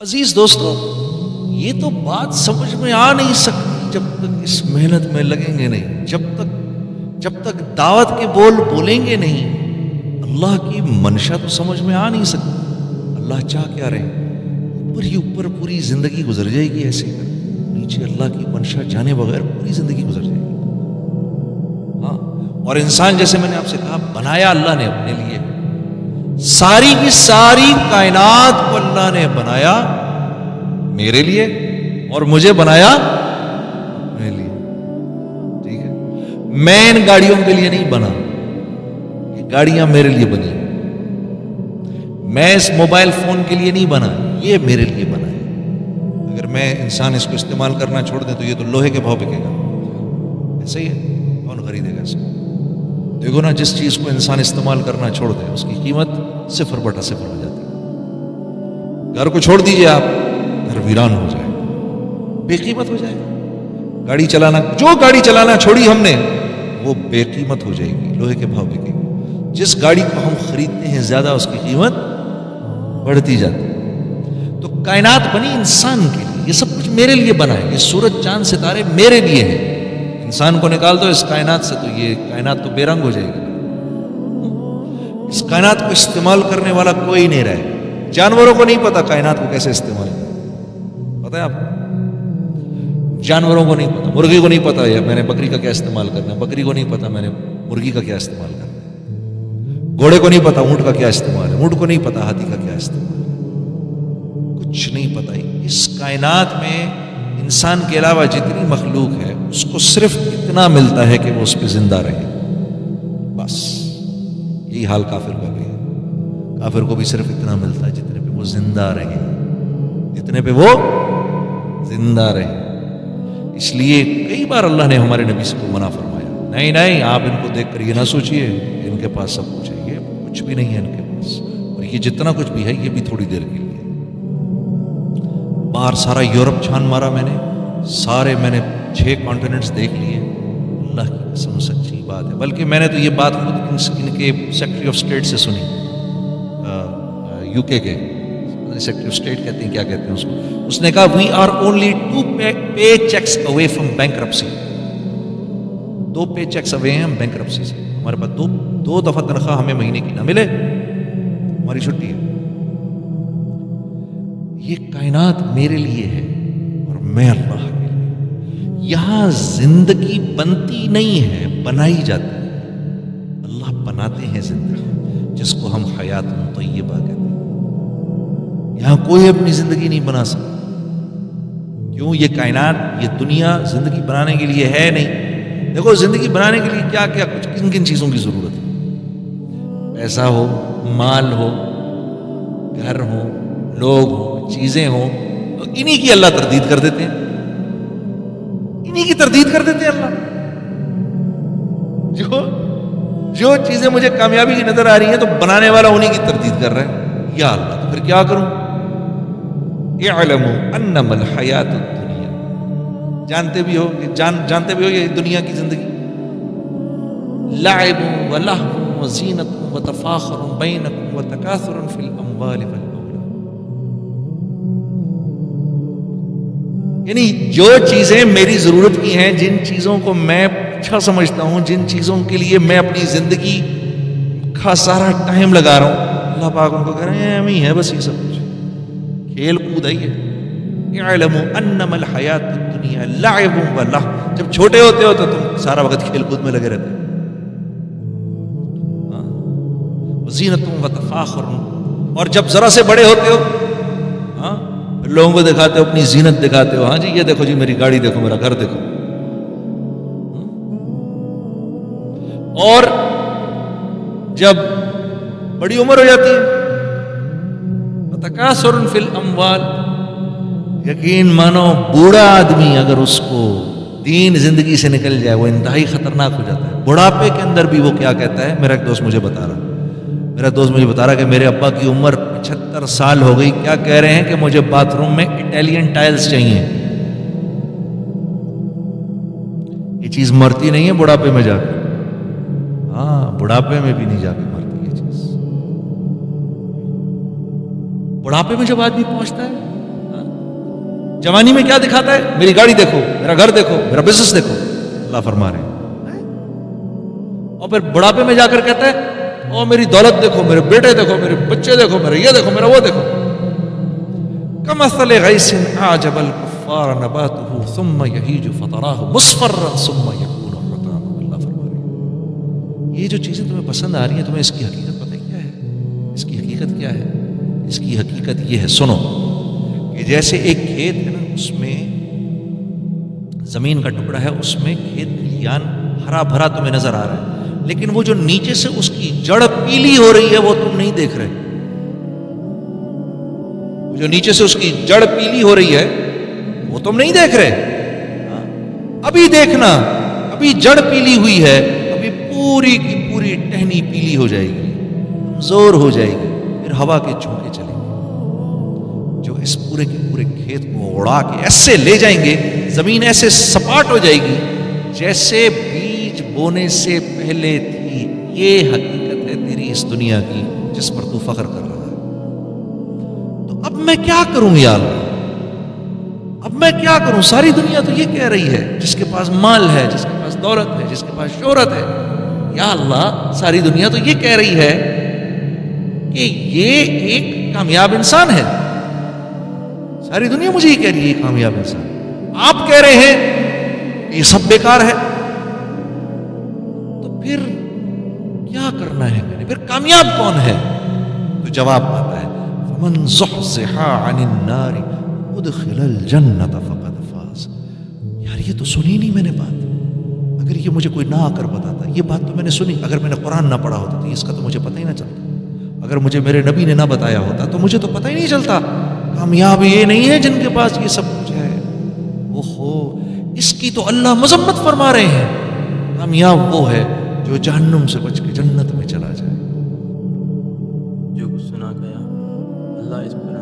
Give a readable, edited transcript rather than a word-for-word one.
عزیز دوستو، یہ تو بات سمجھ میں آ نہیں سکتی جب تک اس محنت میں لگیں گے نہیں، جب تک دعوت کے بول بولیں گے نہیں، اللہ کی منشا تو سمجھ میں آ نہیں سکتی۔ اللہ چاہ کیا رہے، اوپر ہی اوپر پوری زندگی گزر جائے گی ایسے کر، نیچے اللہ کی منشا جانے بغیر پوری زندگی گزر جائے گی۔ ہاں، اور انسان جیسے میں نے آپ سے کہا بنایا اللہ نے اپنے لیے، ساری کی ساری کائنات کو اللہ نے بنایا میرے لیے اور مجھے بنایا میرے لیے، ٹھیک ہے۔ میں ان گاڑیوں کے لیے نہیں بنا، یہ گاڑیاں میرے لیے بنی، میں اس موبائل فون کے لیے نہیں بنا، یہ میرے لیے بنا ہے۔ اگر میں انسان اس کو استعمال کرنا چھوڑ دیں تو یہ تو لوہے کے بھاؤ بکے گا، ایسا ہی ہے، کون خریدے گا اس کو؟ دیکھو نا، جس چیز کو انسان استعمال کرنا چھوڑ دے اس کی قیمت 0/0 ہو جاتی ہے۔ گھر کو چھوڑ دیجئے آپ، گھر ویران ہو جائے، بے قیمت ہو جائے گا۔ جو گاڑی چلانا چھوڑی ہم نے وہ بے قیمت ہو جائے گی، لوہے کے بھاؤ بکے گی۔ جس گاڑی کو ہم خریدتے ہیں زیادہ اس کی قیمت بڑھتی جاتی ہے۔ تو کائنات بنی انسان کے لیے، یہ سب کچھ میرے لیے بنا ہے، یہ سورج چاند ستارے میرے لیے ہیں۔ انسان کو نکال دو اس کائنات سے تو یہ کائنات تو بے رنگ ہو جائے گی۔ اس کائنات کو استعمال کرنے والا کوئی نہیں رہے۔ جانوروں کو نہیں پتا کائنات کو کیسے استعمال کرنا، پتہ ہے آپ کو؟ جانوروں کو نہیں پتا، مرغی کو نہیں پتا ہے میں نے بکری کا کیا استعمال کرنا ہے، بکری کو نہیں پتا میں نے مرغی کا کیا استعمال کرنا ہے، گھوڑے کو نہیں پتا اونٹ کا کیا استعمال ہے، اونٹ کو نہیں پتا ہاتھی کا کیا استعمال ہے، کچھ نہیں پتا۔ اس کائنات میں انسان کے علاوہ جتنی مخلوق ہے اس کو صرف اتنا ملتا ہے کہ وہ اس پہ زندہ رہے، بس۔ یہی حال کافر کا بھی ہے، کافر کو بھی صرف اتنا ملتا ہے جتنے پہ وہ زندہ رہے، جتنے پہ وہ زندہ رہے۔ اس لیے کئی بار اللہ نے ہمارے نبی سے کو منع فرمایا، نہیں آپ ان کو دیکھ کر یہ نہ سوچئے کہ ان کے پاس سب کچھ ہے، یہ کچھ بھی نہیں ہے ان کے پاس، اور یہ جتنا کچھ بھی ہے یہ بھی تھوڑی دیر کے لیے۔ باہر سارا یورپ چھان مارا میں نے 6 کانٹیننٹس دیکھ لیے، اللہ کی قسم سچی بات ہے۔ بلکہ میں نے تو یہ بات خود ان کے سیکرٹری آف اسٹیٹ سے سنی، UK کے سیکرٹری آف اسٹیٹ کہتے ہیں، کیا کہتے ہیں اس کو، اس نے کہا we are only 2 pay cheques away from bankruptcy, 2 pay cheques away ہیں ہم بینکرپسی سے، ہمارے پاس دو دفعہ تنخواہ ہمیں مہینے کی نہ ملے، ہماری چھٹی ہے۔ یہ کائنات میرے لیے ہے اور میں اللہ کے لیے۔ یہاں زندگی بنتی نہیں ہے، بنائی جاتی ہے۔ اللہ بناتے ہیں زندگی، جس کو ہم حیات طیبہ کہتے ہیں۔ یہاں کوئی اپنی زندگی نہیں بنا سکتا، کیوں؟ یہ کائنات، یہ دنیا زندگی بنانے کے لیے ہے نہیں۔ دیکھو زندگی بنانے کے لیے کیا کچھ کن چیزوں کی ضرورت ہے؟ پیسہ ہو، مال ہو، گھر ہو، لوگ ہوں، چیزیں ہوں، تو انہی کی اللہ تردید کر دیتے ہیں، انہی کی تردید کر دیتے ہیں اللہ۔ جو چیزیں مجھے کامیابی کی نظر آ رہی ہیں تو بنانے والا انہی کی تردید کر رہا ہے، یا اللہ، تو پھر کیا کروں؟ اعلموا انما الحیات الدنیا، جانتے بھی ہو یہ دنیا کی زندگی لعب و لہو و زینت و تفاخر بینکم و تکاثر فی الاموال والأولاد، یعنی جو چیزیں میری ضرورت کی ہیں، جن چیزوں کو میں اچھا سمجھتا ہوں، جن چیزوں کے لیے میں اپنی زندگی کا سارا ٹائم لگا رہا ہوں، اللہ پاک ان کو کہہ رہے ہیں ہمیں ہے بس یہ سب کچھ کھیل کود ہے۔ اعلموا انما الحیات الدنیا لعب و لہو، جب چھوٹے ہوتے ہو تو تم سارا وقت کھیل کود میں لگے رہتے ہو، زینت و تفاخر، اور جب ذرا سے بڑے ہوتے ہو لوگوں کو دکھاتے ہو، اپنی زینت دکھاتے ہو، ہاں جی یہ دیکھو جی میری گاڑی دیکھو، میرا گھر دیکھو، اور جب بڑی عمر ہو جاتی ہے تکاثر فی الاموال، یقین مانو بوڑھا آدمی اگر اس کو دین زندگی سے نکل جائے وہ انتہائی خطرناک ہو جاتا ہے۔ بڑھاپے کے اندر بھی وہ کیا کہتا ہے، میرا ایک دوست مجھے بتا رہا کہ میرے ابا کی عمر 75 سال ہو گئی، کیا کہہ رہے ہیں کہ مجھے باتھ روم میں اٹیلین ٹائلز چاہیے۔ یہ چیز مرتی نہیں ہے بڑھاپے میں جا کے، ہاں بڑھاپے میں بھی نہیں جا کے مرتی یہ چیز۔ بڑھاپے میں جب آدمی پہنچتا ہے جوانی میں کیا دکھاتا ہے؟ میری گاڑی دیکھو، میرا گھر دیکھو، میرا بزنس دیکھو، اللہ فرما رہے ہیں. اور پھر بڑھاپے میں جا کر کہتا ہے او میری دولت دیکھو، میرے بیٹے دیکھو، میرے بچے دیکھو، میرا یہ دیکھو، میرا وہ دیکھو. کمثل غیث اعجب الکفار نباتہ ثم یہیج فتراہ مصفرا ثم یکون حطاما. اللہ فرما رہے ہیں یہ جو چیزیں تمہیں پسند آ رہی ہیں، تمہیں اس کی حقیقت پتہ کیا ہے؟ اس کی حقیقت کیا ہے؟ اس کی حقیقت یہ ہے، سنو، کہ جیسے ایک کھیت ہے نا، اس میں زمین کا ٹکڑا ہے، اس میں کھیت کھلیان ہرا بھرا تمہیں نظر آ رہا ہے، لیکن وہ جو نیچے سے اس کی جڑ پیلی ہو رہی ہے وہ تم نہیں دیکھ رہے. جو نیچے سے اس کی جڑ پیلی ہو رہی ہے وہ تم نہیں دیکھ رہے. ابھی دیکھنا، ابھی جڑ پیلی ہوئی ہے، ابھی پوری کی پوری ٹہنی پیلی ہو جائے گی، کمزور ہو جائے گی، پھر ہوا کے جھونکے چلیں گے جو اس پورے کے پورے کھیت کو اڑا کے ایسے لے جائیں گے، زمین ایسے سپاٹ ہو جائے گی جیسے بیج بونے سے پہلے تھی. یہ حقیقت ہے تیری اس دنیا کی جس پر تو فخر کر رہا ہے. تو اب میں کیا کروں یا اللہ؟ اب میں کیا کروں؟ ساری دنیا تو یہ کہہ رہی ہے، جس کے پاس مال ہے، جس کے پاس دولت ہے، جس کے پاس شہرت ہے، یا اللہ ساری دنیا تو یہ کہہ رہی ہے کہ یہ ایک کامیاب انسان ہے. ساری دنیا مجھے یہ کہہ رہی ہے یہ کامیاب انسان. آپ کہہ رہے ہیں کہ یہ سب بیکار ہے. تو پھر کیا کرنا ہے میں نے؟ پھر کامیاب کون ہے؟ تو جواب آتا ہے فمن زحزح عن النار ادخل الجنت فقد فاز. یار یہ تو سنی نہیں میں نے بات. اگر یہ مجھے کوئی نہ آ کر بتاتا، یہ بات تو میں نے سنی، اگر میں نے قرآن نہ پڑھا ہوتا تو اس کا تو مجھے پتہ ہی نہ چلتا. اگر مجھے میرے نبی نے نہ بتایا ہوتا تو مجھے تو پتہ ہی نہیں چلتا. کامیاب یہ نہیں ہے جن کے پاس یہ سب کچھ ہے. اوہو، اس کی تو اللہ مذمت فرما رہے ہیں. کامیاب وہ ہے جو جہنم سے بچ کے جنت میں چلا جائے. جو کچھ سنا گیا اللہ اس پر